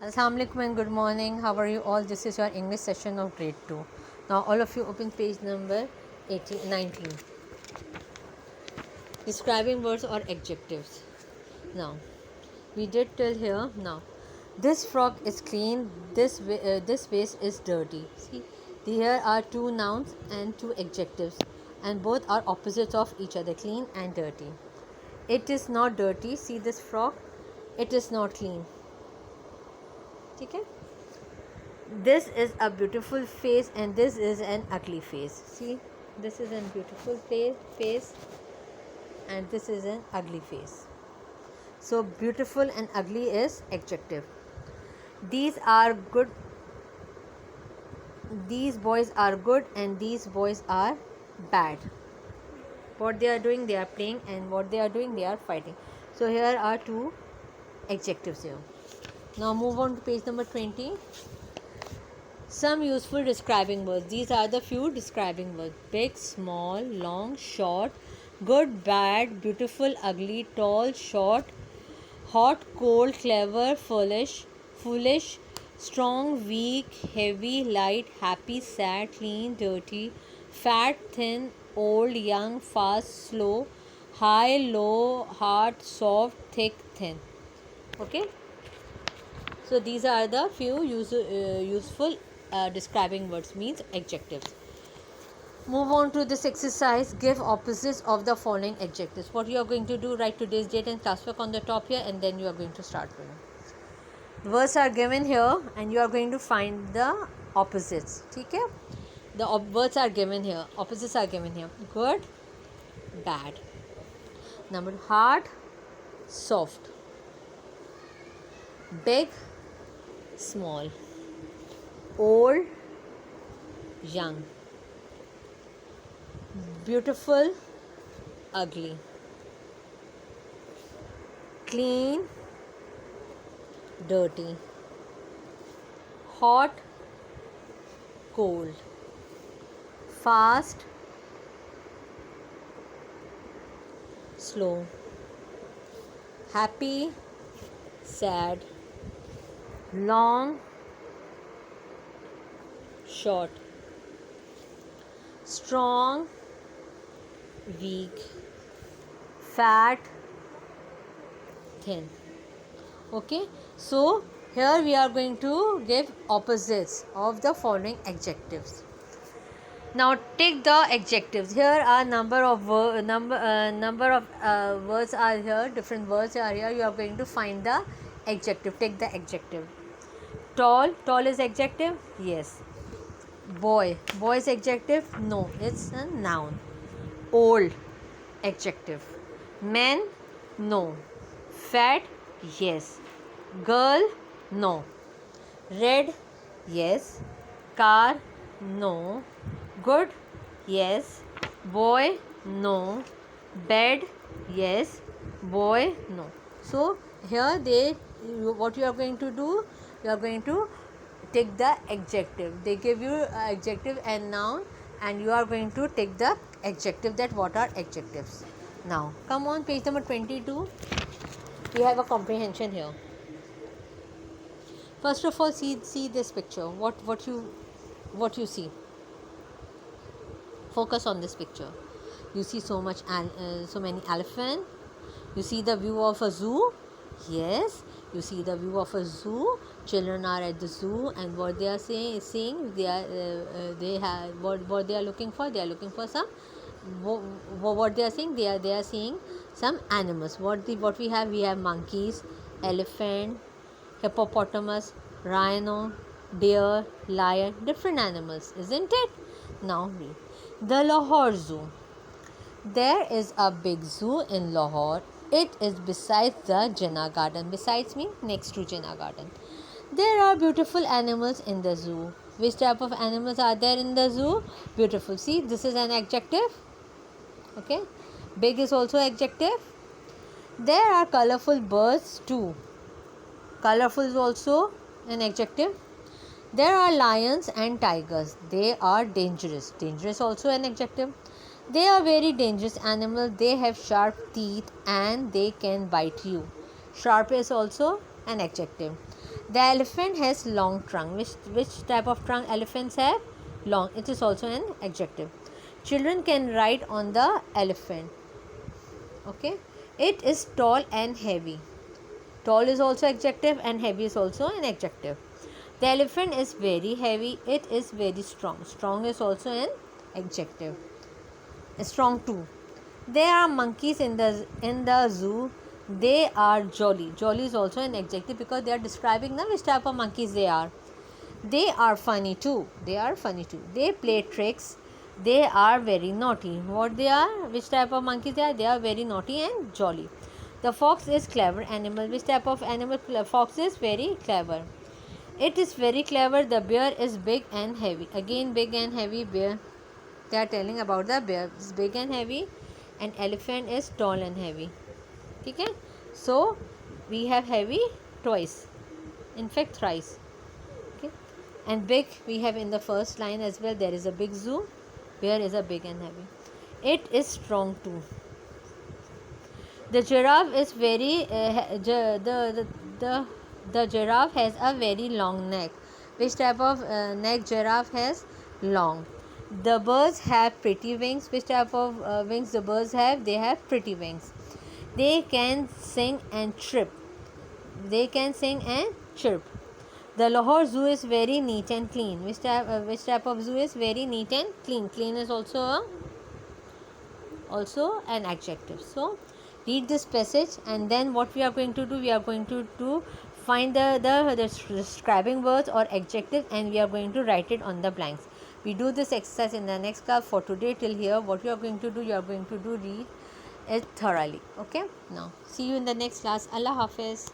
Assalamu alaikum and good morning. How are you all? This is your English session of grade 2. Now all of you open page number 19. Describing words or adjectives. Now we did till here. Now this frog is clean. This vase is dirty. See, here are two nouns and two adjectives, and both are opposites of each other: clean and dirty. It is not dirty. See this frog. It is not clean. Okay. This is a beautiful face and this is an ugly face. See, this is a beautiful face and this is an ugly face. So beautiful and ugly is adjective. These are good. These boys are good and these boys are bad. What they are doing, they are playing, and what they are doing, they are fighting. So here are two adjectives here. Now move on to page number 20. Some useful describing words. These are the few describing words: big, small, long, short, good, bad, beautiful, ugly, tall, short, hot, cold, clever, foolish, strong, weak, heavy, light, happy, sad, clean, dirty, fat, thin, old, young, fast, slow, high, low, hard, soft, thick, thin. Okay. So these are the few useful describing words, means adjectives. Move on to this exercise. Give opposites of the following adjectives. What you are going to do, write today's date and classwork on the top here, and then you are going to start doing. Words are given here and you are going to find the opposites. Okay? The words are given here. Opposites are given here. Good, bad. Number hard, soft. Big, small. Old, young. Beautiful, ugly. Clean, dirty. Hot, cold. Fast, slow. Happy, sad. Long, short. Strong, weak. Fat, thin. Okay, so here we are going to give opposites of the following adjectives. Now take the adjectives. Here are number of words are here. Different words are here. You are going to find the adjective. Take the adjective. Tall is adjective. Yes. Boy is adjective. No, it's a noun. Old, adjective. Man, no. Fat, yes. Girl, no. Red, yes. Car, no. Good, yes. Boy, no. Bed, yes. Boy, no. So here what you are going to do, you are going to take the adjective. They give you adjective and noun, and you are going to take the adjective, that what are adjectives. Now come on, page number 22. We have a comprehension here. First of all, see this picture. What you see. Focus on this picture. You see so many elephants. You see the view of a zoo. Yes, you see the view of a zoo. Children are at the zoo, and what they are seeing they are what they are looking for. They are looking for some. What they are seeing, they are seeing some animals. What we have? We have monkeys, elephant, hippopotamus, rhino, deer, lion. Different animals, isn't it? Now read the Lahore Zoo. There is a big zoo in Lahore. It is beside the Jinnah Garden. Besides means next to Jinnah Garden. There are beautiful animals in the zoo. Which type of animals are there in the zoo? Beautiful. See, this is an adjective. Okay. Big is also adjective. There are colorful birds too. Colorful is also an adjective. There are lions and tigers. They are dangerous. Dangerous also an adjective. They are very dangerous animals. They have sharp teeth and they can bite you. Sharp is also an adjective. The elephant has long trunk. Which type of trunk elephants have? Long. It is also an adjective. Children can ride on the elephant. Okay. It is tall and heavy. Tall is also adjective and heavy is also an adjective. The elephant is very heavy. It is very strong. Strong is also an adjective. Strong too. There are monkeys in the zoo. They are jolly. Jolly is also an adjective because they are describing them which type of monkeys they are. They are funny too. They are funny too. They play tricks. They are very naughty. What they are? Which type of monkeys they are? They are very naughty and jolly. The fox is clever animal. Which type of animal? Fox is very clever. It is very clever. The bear is big and heavy. Again, big and heavy bear. They are telling about the bear. It's big and heavy, and elephant is tall and heavy. Okay? So we have heavy twice. In fact, thrice. Okay? And big we have in the first line as well. There is a big zoo. Bear is a big and heavy. It is strong too. The giraffe is very the giraffe has a very long neck. Which type of neck giraffe has? Long. The birds have pretty wings. Which type of wings the birds have? They have pretty wings. They can sing and chirp. They can sing and chirp. The Lahore Zoo is very neat and clean. Which type of zoo is very neat and clean? Clean is also an adjective. So read this passage, and then what we are going to do, we are going to find the describing words or adjective, and we are going to write it on the blanks. We do this exercise in the next class. For today till here, what you are going to do, you are going to read it thoroughly. Okay, now see you in the next class. Allah Hafiz.